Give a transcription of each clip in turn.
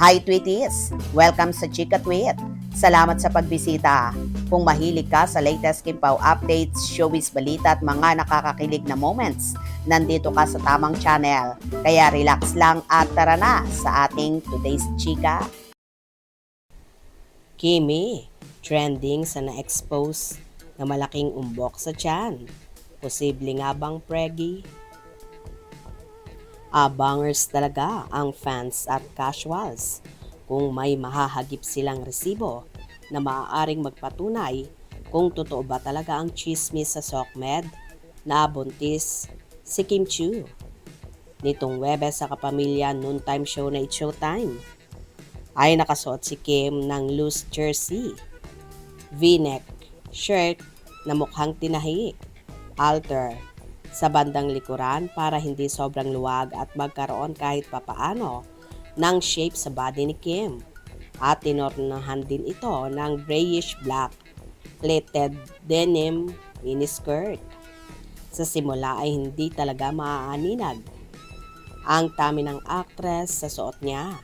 Hi Tweeties! Welcome sa Chika Tweet. Salamat sa pagbisita. Kung mahilig ka sa latest Kimpaw updates, showbiz balita at mga nakakakilig na moments, nandito ka sa tamang channel. Kaya relax lang at tara na sa ating today's Chika. Kimi, trending sa na-expose na malaking umbok sa tiyan. Posible nga bang preggy? Abangers talaga ang fans at casuals kung may mahahagip silang resibo na maaaring magpatunay kung totoo ba talaga ang chismis sa SOCMED na buntis si Kim Chiu. Nitong Webes sa Kapamilya noontime show na It's Showtime ay nakasuot si Kim ng loose jersey, V-neck, shirt na mukhang tinahi, halter sa bandang likuran para hindi sobrang luwag at magkaroon kahit papaano ng shape sa body ni Kim. At tinornahan din ito ng grayish-black pleated denim miniskirt. Sa simula ay hindi talaga maaaninag ang tami ng actress sa suot niya.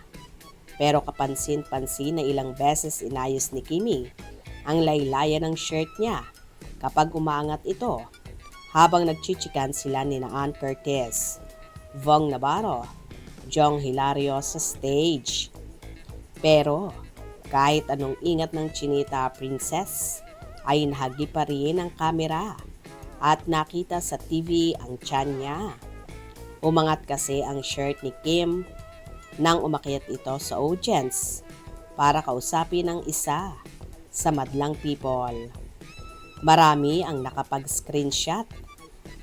Pero kapansin-pansin na ilang beses inayos ni Kimi ang laylayan ng shirt niya kapag umaangat ito habang nagchichikan sila ni Ann Curtis, Vong Navarro, Jong Hilario sa stage. Pero kahit anong ingat ng Chinita Princess ay nahagi pa rin ang kamera at nakita sa TV ang tiyan niya. Umangat kasi ang shirt ni Kim nang umakyat ito sa audience para kausapin ang isa sa madlang people. Marami ang nakapag-screenshot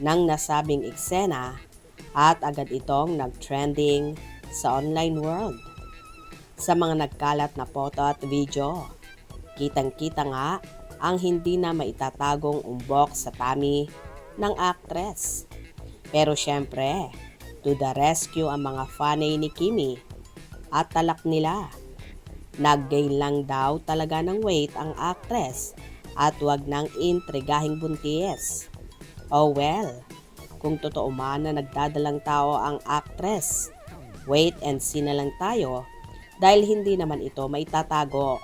ng nasabing eksena at agad itong nag-trending sa online world. Sa mga nagkalat na photo at video, kitang-kita nga ang hindi na maitatagong umbok sa tummy ng actress. Pero syempre, to the rescue ang mga fanay ni Kimi at talak nila. Nag-gain lang daw talaga ng weight ang actress at wag nang intrigahing buntis. Oh well, kung totoo man na nagdadalang tao ang actress, wait and see na lang tayo dahil hindi naman ito maitatago.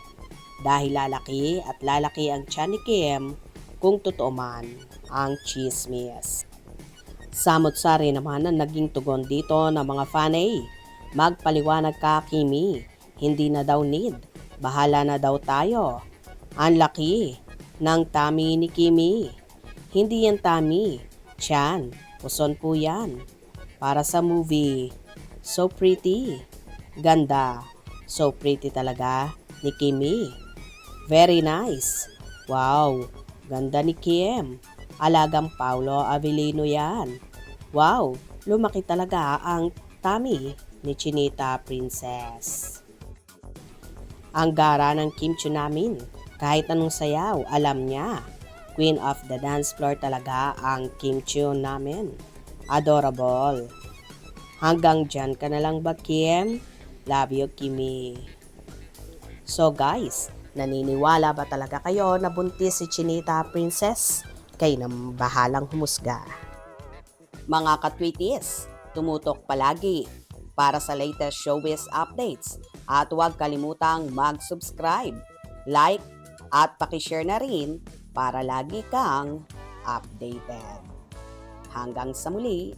Dahil lalaki at lalaki ang tiyan ni Kim kung totoo man ang chismis. Samot-sari naman ang naging tugon dito ng mga fanay. Magpaliwanag ka, Kimi. Hindi na daw need. Bahala na daw tayo. Ang laki ng tummy ni Kimi. Hindi yan tummy. Tiyan. Puson po yan. Para sa movie. So pretty. Ganda. So pretty talaga ni Kimi. Very nice. Wow. Ganda ni Kim. Alagang Paulo Avellino yan. Wow. Lumaki talaga ang tummy ni Chinita Princess. Ang gara ng Kim Chiu namin. Kahit anong sayaw, alam niya. Queen of the dance floor talaga ang Kim Chiu namin. Adorable. Hanggang dyan ka na lang ba, Kim? Love you, Kimi. So guys, naniniwala ba talaga kayo na buntis si Chinita Princess? Kayo nang bahalang humusga. Mga katwitis, tumutok palagi para sa latest showbiz updates at huwag kalimutang mag-subscribe, like, at pakishare na rin para lagi kang updated. Hanggang sa muli!